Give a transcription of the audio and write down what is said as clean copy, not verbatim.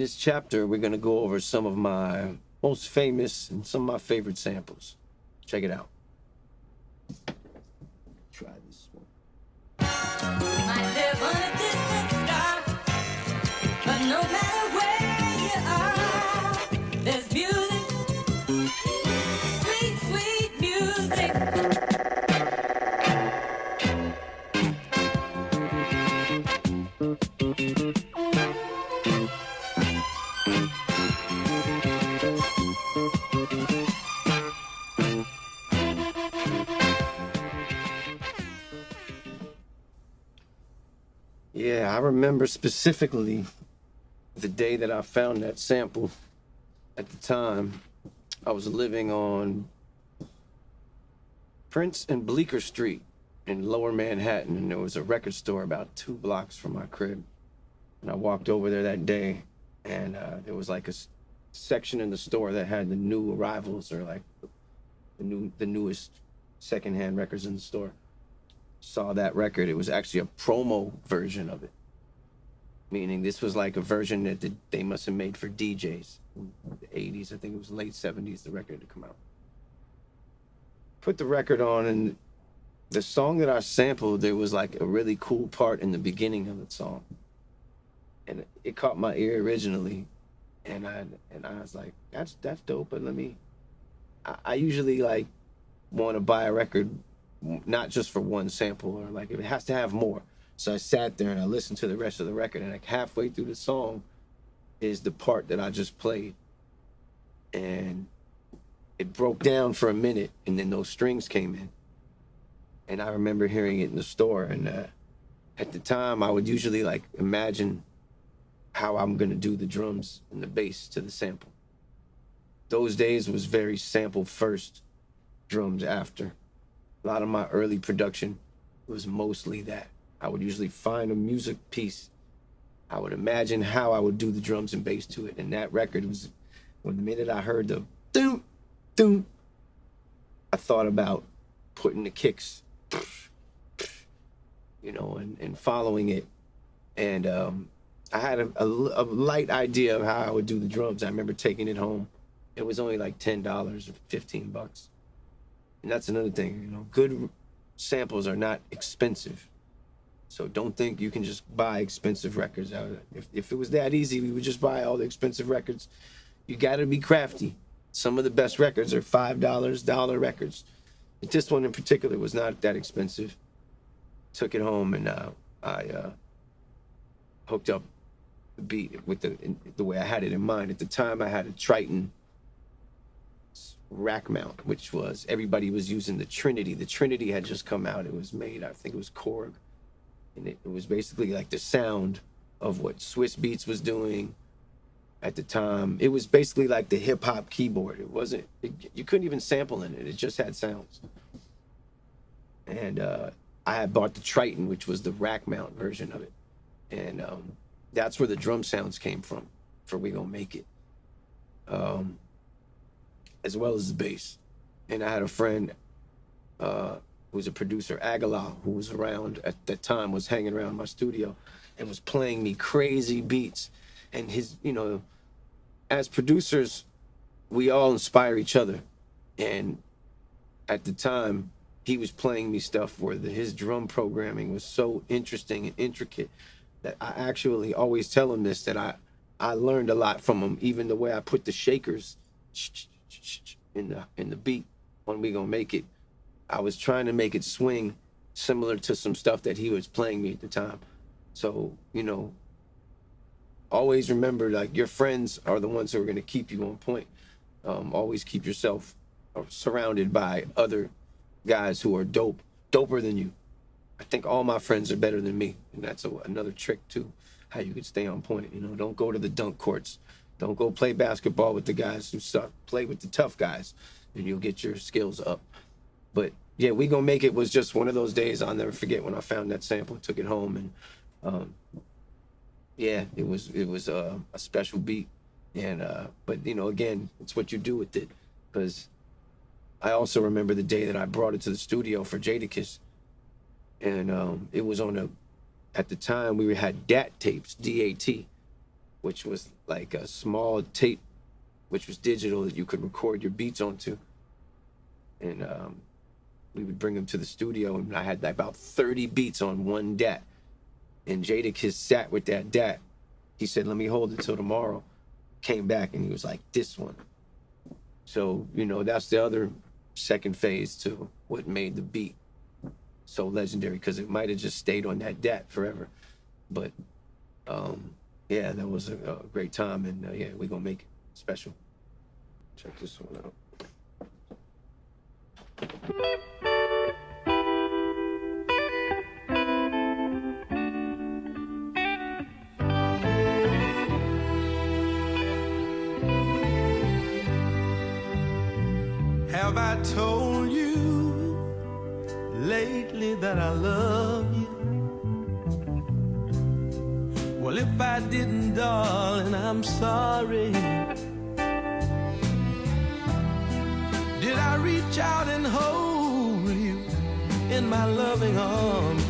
this chapter, we're going to go over some of my most famous and some of my favorite samples. Check it out. Try this one. Might live on a distant star, but no matter where you are, there's music, sweet, sweet music. Yeah, I remember specifically the day that I found that sample. At the time, I was living on Prince and Bleecker Street in Lower Manhattan, and there was a record store about 2 blocks from my crib. And I walked over there that day, and there was like a section in the store that had the new arrivals, or like the newest secondhand records in the store. Saw that record. It was actually a promo version of it, meaning this was like a version that they must have made for DJs in the 80s. I think it was late 70s the record had come out. Put the record on, and the song that I sampled, there was like a really cool part in the beginning of the song, and it caught my ear originally, and I was like, that's dope. But I usually like want to buy a record not just for one sample, or like if it has to have more. So I sat there and I listened to the rest of the record, and like halfway through the song is the part that I just played, and it broke down for a minute, and then those strings came in, and I remember hearing it in the store. And at the time, I would usually like imagine how I'm gonna do the drums and the bass to the sample. Those days was very sample first, drums after. A lot of my early production was mostly that. I would usually find a music piece. I would imagine how I would do the drums and bass to it. And that record was, when the minute I heard the doom, doom, I thought about putting the kicks, and following it. And I had a light idea of how I would do the drums. I remember taking it home. It was only like $10 or $15. And that's another thing, good samples are not expensive. So don't think you can just buy expensive records out of it. If it was that easy, we would just buy all the expensive records. You gotta be crafty. Some of the best records are $5 records. But this one in particular was not that expensive. Took it home, and I hooked up the beat with the way I had it in mind. At the time, I had a Triton rack mount, which was, everybody was using the Trinity. The Trinity had just come out. It was made, I think it was Korg. And it was basically like the sound of what Swiss Beats was doing at the time. It was basically like the hip hop keyboard. You couldn't even sample in it. It just had sounds. And I had bought the Triton, which was the rack mount version of it. And that's where the drum sounds came from for We Gon' Make It. As well as the bass. And I had a friend who was a producer, Aguilar, who was around at that time, was hanging around my studio and was playing me crazy beats. And his, as producers, we all inspire each other. And at the time, he was playing me stuff where his drum programming was so interesting and intricate that I actually always tell him this, that I learned a lot from him, even the way I put the shakers in the beat when We Gon' Make It. I was trying to make it swing similar to some stuff that he was playing me at the time. So, always remember, like, your friends are the ones who are going to keep you on point. Always keep yourself surrounded by other guys who are doper than you. I think all my friends are better than me, and that's another trick too, how you can stay on point. Don't go to the dunk courts. Don't go play basketball with the guys who suck. Play with the tough guys, and you'll get your skills up. But yeah, We Gon' Make It was just one of those days I'll never forget when I found that sample, took it home, and yeah, it was a special beat. And but again, it's what you do with it. Because I also remember the day that I brought it to the studio for Jada, and it was at the time we had DAT tapes, DAT. which was like a small tape, which was digital that you could record your beats onto. And we would bring them to the studio, and I had about 30 beats on one DAT. And Jada sat with that DAT. He said, let me hold it till tomorrow. Came back and he was like, this one. So, you know, that's the other second phase to what made the beat so legendary, because it might have just stayed on that DAT forever. But yeah, that was a great time, and yeah, we're gonna make it special. Check this one out. Have I told you lately that I love you? Well, if I didn't, darling, I'm sorry. Did I reach out and hold you in my loving arms?